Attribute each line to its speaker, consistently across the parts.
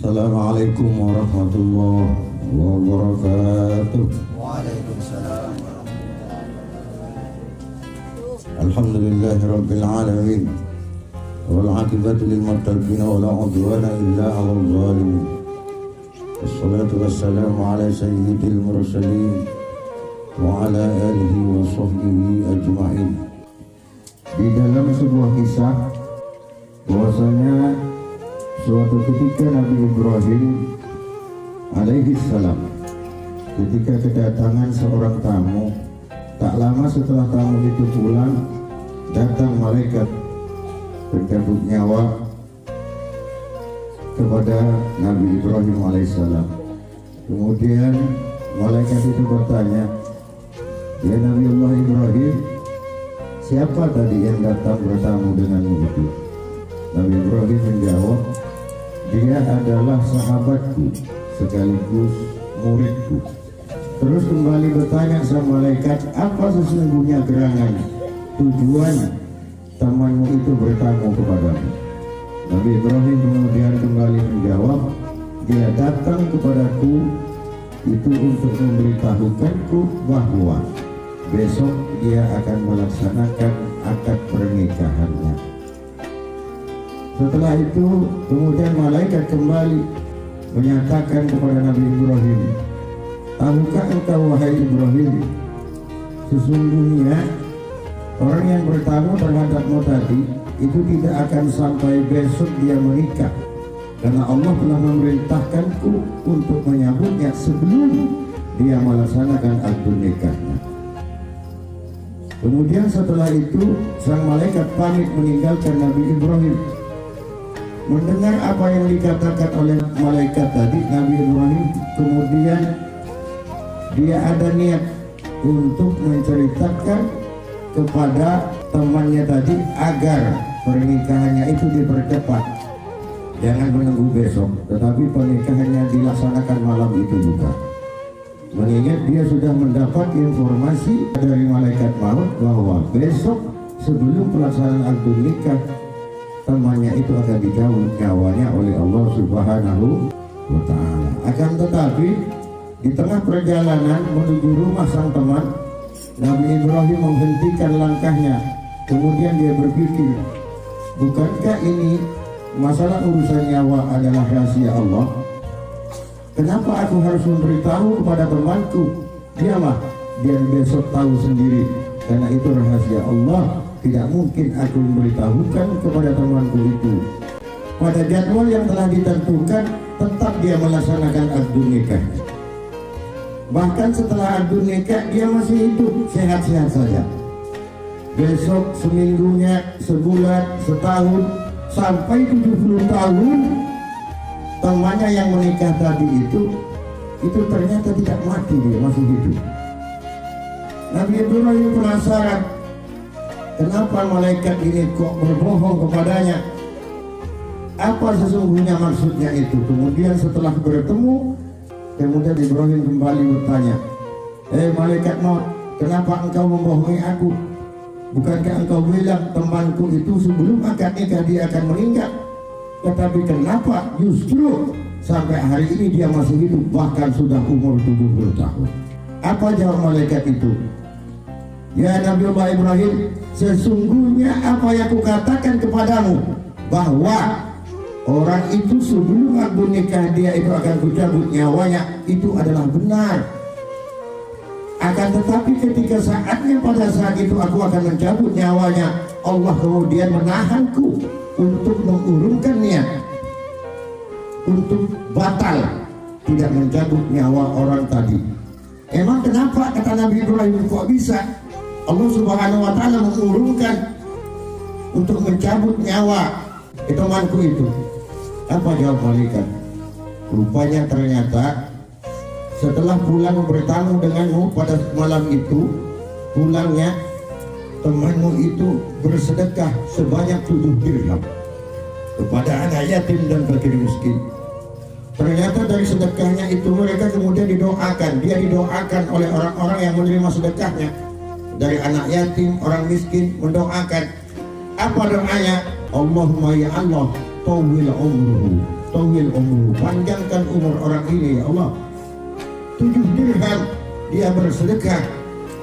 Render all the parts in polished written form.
Speaker 1: Assalamualaikum warahmatullahi wabarakatuh.
Speaker 2: Waalaikumsalam.
Speaker 1: Alhamdulillahi rabbil alamin. Wal aqibatu lil muttaqin wa la udwana illa 'alal zalimin. Wassalatu wassalamu ala sayyidil mursalin wa ala alihi wa sahbihi ajma'in. Di dalam sebuah kisah bahwasanya suatu ketika Nabi Ibrahim alaihi salam ketika kedatangan seorang tamu, tak lama setelah tamu itu pulang, datang malaikat pencabut nyawa kepada Nabi Ibrahim alaihissalam. Kemudian malaikat itu bertanya, "Ya Nabi Allah Ibrahim, siapa tadi yang datang bertamu denganmu itu?" Nabi Ibrahim menjawab, "Dia adalah sahabatku sekaligus muridku." Terus kembali bertanya sama malaikat, "Apa sesungguhnya gerangan tujuan temanmu itu bertamu kepadamu?" Nabi Ibrahim kemudian kembali menjawab, "Dia datang kepadaku itu untuk memberitahukanku bahwa besok dia akan melaksanakan akad pernikahannya." Setelah itu kemudian malaikat kembali menyatakan kepada Nabi Ibrahim, "Tahukah engkau wahai Ibrahim, sesungguhnya orang yang bertamu terhadapmu tadi itu tidak akan sampai besok dia menikah, karena Allah telah memerintahkanku untuk menyambutnya sebelum dia melaksanakan akad nikahnya." Kemudian setelah itu sang malaikat pamit meninggalkan Nabi Ibrahim. Mendengar apa yang dikatakan oleh malaikat tadi, Nabi Ibrahim kemudian dia ada niat untuk menceritakan kepada temannya tadi agar pernikahannya itu dipercepat, jangan menunggu besok, tetapi pernikahannya dilaksanakan malam itu juga. Mengingat dia sudah mendapat informasi dari malaikat maut bahwa besok sebelum pelaksanaan akad nikah temannya itu akan dicabut nyawanya oleh Allah Subhanahu wa ta'ala. Akan tetapi di tengah perjalanan menuju rumah sang teman, Nabi Ibrahim menghentikan langkahnya. Kemudian dia berpikir, bukankah ini masalah urusan nyawa adalah rahasia Allah? Kenapa aku harus memberitahu kepada temanku? Diamlah, dia besok tahu sendiri, karena itu rahasia Allah. Tidak mungkin aku memberitahukan kepada temanku itu. Pada jadwal yang telah ditentukan, tetap dia melaksanakan akad nikah. Bahkan setelah akad nikah dia masih hidup sehat-sehat saja. Besok seminggunya, sebulan, setahun, sampai 70 tahun temannya yang menikah tadi itu ternyata tidak mati, dia masih hidup. Nabi Ibrahim penasaran, kenapa malaikat ini kok berbohong kepadanya? Apa sesungguhnya maksudnya itu? Kemudian setelah bertemu, kemudian Ibrahim kembali bertanya, "Hei malaikat maut, kenapa engkau membohongi aku? Bukankah engkau bilang temanku itu sebelum akad nikah dia akan meninggal? Tetapi kenapa justru sampai hari ini dia masih hidup, bahkan sudah umur 70 tahun?" Apa jawab malaikat itu? "Ya Nabi Allah Ibrahim, sesungguhnya apa yang kukatakan kepadamu bahwa orang itu sebelum akad nikah dia itu akan kucabut nyawanya, itu adalah benar. Akan tetapi ketika saatnya, pada saat itu aku akan mencabut nyawanya, Allah kemudian menahanku untuk mengurungkan niat untuk batal tidak mencabut nyawa orang tadi." Emang kenapa, kata Nabi Ibrahim, kok bisa Allah Subhanahu wa ta'ala mengurungkan untuk mencabut nyawa temanku itu? Apa jawab malaikat? Rupanya ternyata setelah pulang bertamu denganmu pada malam itu, pulangnya temanmu itu bersedekah sebanyak 7 dirham kepada anak yatim dan fakir miskin. Ternyata dari sedekahnya itu mereka kemudian didoakan. Dia didoakan oleh orang-orang yang menerima sedekahnya. Dari anak yatim, orang miskin mendoakan. Apa doanya? Allahumma ya Allah, tawil umruhu, tawil umur, panjangkan umur orang ini ya Allah. 7 dirham dia bersedekah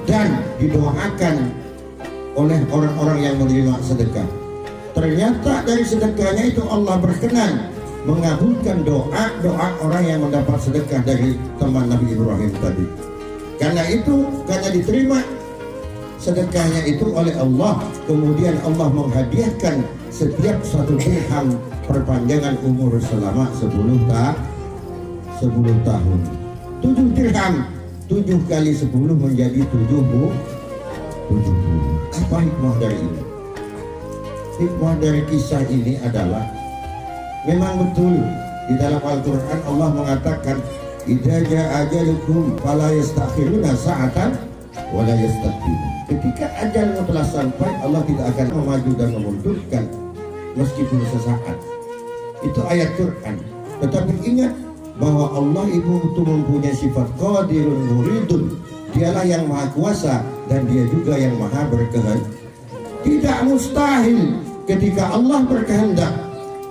Speaker 1: dan didoakan oleh orang-orang yang menerima sedekah. Ternyata dari sedekahnya itu Allah berkenan mengabulkan doa orang yang mendapat sedekah dari teman Nabi Ibrahim tadi. Karena diterima sedekahnya itu oleh Allah, kemudian Allah menghadiahkan setiap 1 dirham perpanjangan umur selama 10 tahun. 7 dirham, 7 kali 10 menjadi 70. Apa hikmah dari ini? Hikmah dari kisah ini adalah memang betul di dalam Al-Quran Allah mengatakan idza jaa ajalukum fala yastakhiruna sa'atan wa la yastaqdimun. Ketika ajalmu telah sampai, Allah tidak akan memaju dan memundurkan meskipun sesaat. Itu ayat Quran. Tetapi ingat bahwa Allah itu mempunyai sifat qadirun muridun. Dialah yang maha kuasa dan dia juga yang maha berkehendak. Tidak mustahil ketika Allah berkehendak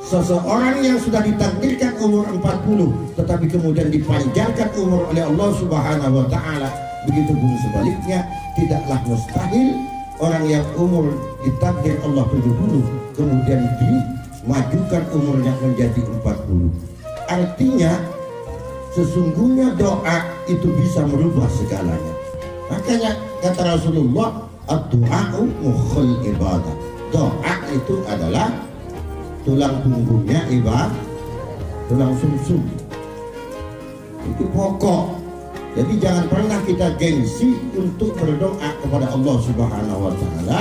Speaker 1: seseorang yang sudah ditakdirkan umur 40 tetapi kemudian dipanjangkan umur oleh Allah Subhanahu wa taala. Begitupun sebaliknya, tidaklah mustahil orang yang umur ditakdir Allah 70 kemudian dimajukan umurnya menjadi 40. Artinya sesungguhnya doa itu bisa merubah segalanya. Makanya kata Rasulullah, ad-du'a'u mukhul ibadah. Doa itu adalah tulang punggungnya ibadah, tulang sumsum. Itu pokok. Jadi jangan pernah kita gengsi untuk berdoa kepada Allah Subhanahu wa taala.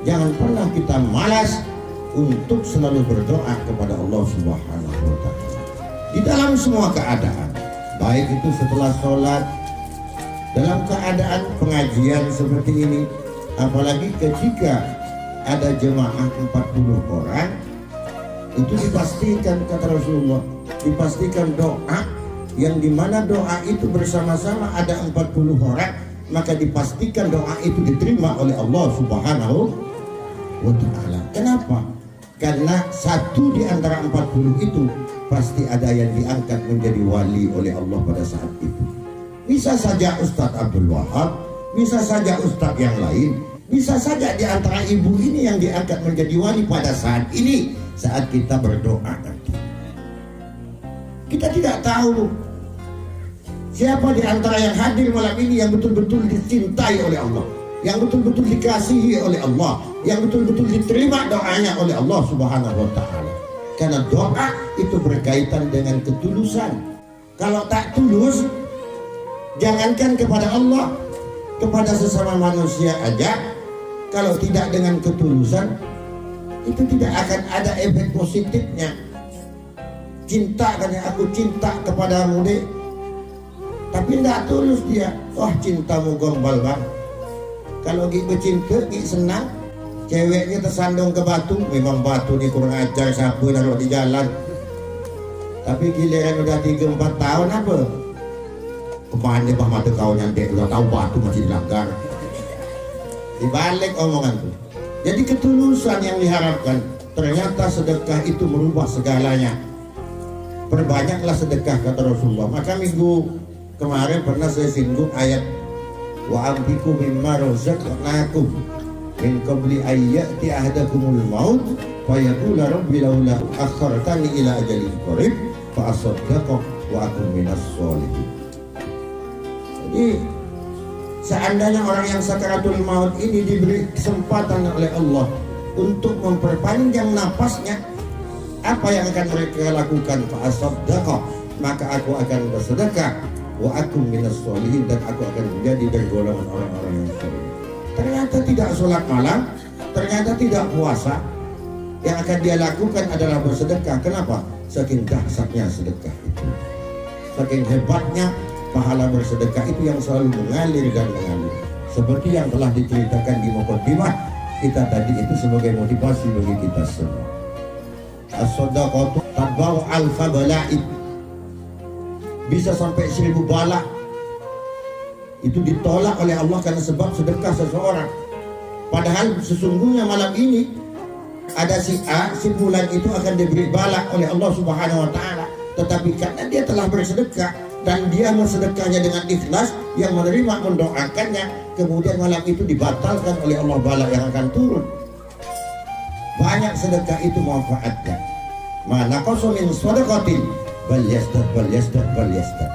Speaker 1: Jangan pernah kita malas untuk selalu berdoa kepada Allah Subhanahu wa taala. Di dalam semua keadaan, baik itu setelah sholat, dalam keadaan pengajian seperti ini, apalagi ketika ada jemaah 40 orang, itu dipastikan kata Rasulullah, dipastikan doa yang dimana doa itu bersama-sama ada 40 orang, maka dipastikan doa itu diterima oleh Allah Subhanahu wa ta'ala. Kenapa? Karena satu di antara 40 itu pasti ada yang diangkat menjadi wali oleh Allah pada saat itu. Bisa saja Ustadz Abdul Wahab, bisa saja Ustadz yang lain, bisa saja di antara ibu ini yang diangkat menjadi wali pada saat ini, saat kita berdoa nanti. Kita tidak tahu siapa di antara yang hadir malam ini yang betul-betul dicintai oleh Allah, yang betul-betul dikasihi oleh Allah, yang betul-betul diterima doanya oleh Allah Subhanahu wa ta'ala. Karena doa itu berkaitan dengan ketulusan. Kalau tak tulus, jangankan kepada Allah, kepada sesama manusia aja, kalau tidak dengan ketulusan, itu tidak akan ada efek positifnya. Cinta, katanya aku cinta kepadamu deh, tapi tidak tulus dia. Wah, cintamu gombal bang. Kalau gitu cinta, gitu senang, ceweknya tersandung ke batu, memang batu ini kurang ajar, sapu naruh di jalan. Tapi giliran udah 3-4 tahun apa? Kemana bah mata kau nyantek, udah tahu batu masih dilanggar. Dibalik omongan tuh. Jadi ketulusan yang diharapkan. Ternyata sedekah itu merubah segalanya. Perbanyaklah sedekah kata Rasulullah. Maka minggu kemarin pernah saya singgung ayat wa amtiku mimma razaqnakum min qabli ayyati ahadakumul maut fa yaqula rabbi laula akhartani ila ajalin qarib fa asaddaqa wa akun minas sholihin. Jadi seandainya orang yang sakaratul maut ini diberi kesempatan oleh Allah untuk memperpanjang napasnya, apa yang akan mereka lakukan? Fa asaddaqa, maka aku akan bersedekah, wa akum minas sholihin, dan aku akan menjadi dari golongan orang-orang yang saleh. Ternyata tidak sholat malam, ternyata tidak puasa, yang akan dia lakukan adalah bersedekah. Kenapa? Saking dahsyatnya sedekah itu, saking hebatnya pahala bersedekah itu yang selalu mengalir dan mengalir. Seperti yang telah diceritakan di muqaddimah kita tadi itu sebagai motivasi bagi kita semua. As-shadaqatu tadba'u alfa bala'id, bisa sampai 1000 bala itu ditolak oleh Allah karena sebab sedekah seseorang. Padahal sesungguhnya malam ini ada si A, si bulan itu akan diberi bala oleh Allah Subhanahu wa taala. Tetapi karena dia telah bersedekah dan dia bersedekahnya dengan ikhlas, yang menerima mendoakannya, kemudian malam itu dibatalkan oleh Allah bala yang akan turun. Banyak sedekah itu manfaatnya. Mana qasul min shadaqatin bal yasdaq bal yasdaq bal yasdaq.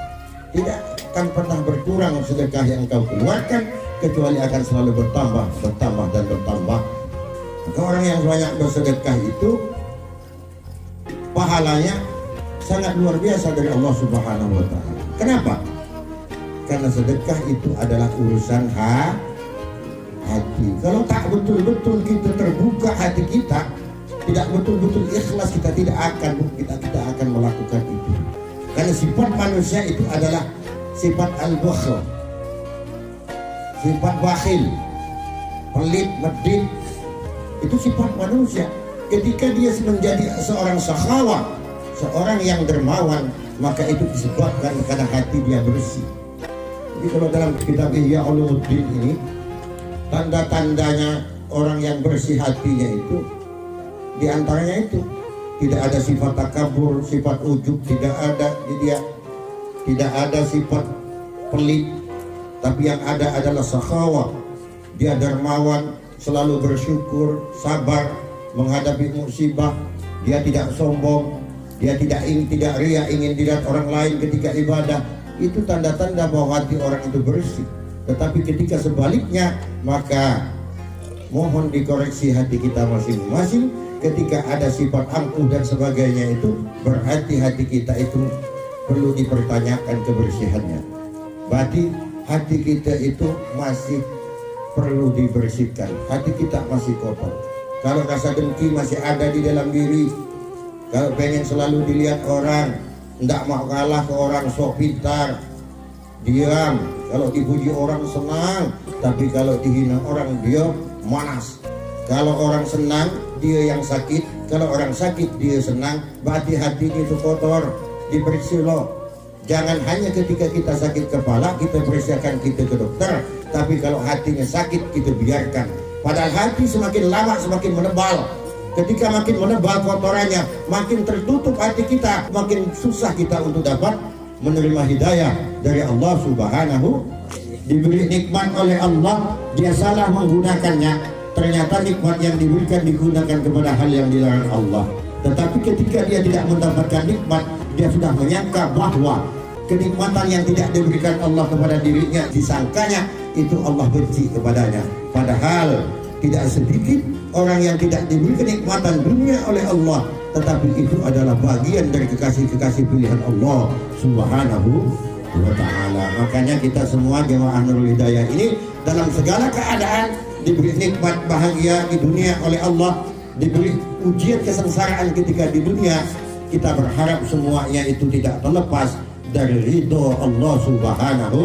Speaker 1: Tidak akan pernah berkurang sedekah yang engkau keluarkan, kecuali akan selalu bertambah, bertambah dan bertambah. Maka orang yang banyak bersedekah itu pahalanya sangat luar biasa dari Allah Subhanahu wa taala. Kenapa? Karena sedekah itu adalah urusan hati. Kalau tak betul-betul kita terbuka hati kita, tidak betul-betul ikhlas, kita akan melakukan itu. Karena sifat manusia itu adalah sifat al-bukhl, sifat bakhil, pelit, medit. Itu sifat manusia. Ketika dia menjadi seorang sakhawa, seorang yang dermawan, maka itu disebabkan karena hati dia bersih. Jadi kalau dalam kitab Ihya Ulumuddin ini, tanda-tandanya orang yang bersih hatinya itu, diantaranya itu tidak ada sifat takabur, sifat ujub, tidak ada di dia, tidak ada sifat pelit, tapi yang ada adalah sakhawa. Dia dermawan, selalu bersyukur, sabar menghadapi musibah. Dia tidak sombong, dia tidak ria ingin dilihat orang lain ketika ibadah. Itu tanda-tanda bahwa hati orang itu bersih. Tetapi ketika sebaliknya, maka mohon dikoreksi hati kita masing-masing. Ketika ada sifat angkuh dan sebagainya, itu berarti hati kita itu perlu dipertanyakan kebersihannya. Berarti hati kita itu masih perlu dibersihkan. Hati kita masih kotor. Kalau rasa dengki masih ada di dalam diri, kalau pengen selalu dilihat orang, tidak mau kalah ke orang, sok pintar, diam. Kalau dipuji orang senang, tapi kalau dihina orang dia manas. Kalau orang senang dia yang sakit, kalau orang sakit dia senang. Berarti hatinya itu kotor. Diperiksa loh. Jangan hanya ketika kita sakit kepala kita periksakan, kita ke dokter, tapi kalau hatinya sakit kita biarkan. Padahal hati semakin lama semakin menebal. Ketika makin menebal kotorannya, makin tertutup hati kita, makin susah kita untuk dapat menerima hidayah dari Allah Subhanahu. Diberi nikmat oleh Allah, dia salah menggunakannya, ternyata nikmat yang diberikan digunakan kepada hal yang dilarang Allah. Tetapi ketika dia tidak mendapatkan nikmat, dia sudah menyangka bahwa kenikmatan yang tidak diberikan Allah kepada dirinya, disangkanya itu Allah benci kepadanya. Padahal tidak sedikit orang yang tidak diberi kenikmatan dunia oleh Allah, tetapi itu adalah bagian dari kekasih-kekasih pilihan Allah Subhanahu wa ta'ala. Makanya kita semua jemaah Nurul Hidayah ini dalam segala keadaan diberi nikmat bahagia di dunia oleh Allah, diberi ujian kesengsaraan ketika di dunia, kita berharap semuanya itu tidak terlepas dari ridho Allah Subhanahu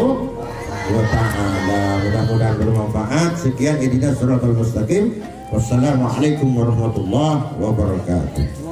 Speaker 1: wa ta'ala. Mudah-mudahan bermanfaat. Sekian, ihdinas siratal mustaqim. Wassalamualaikum warahmatullahi wabarakatuh.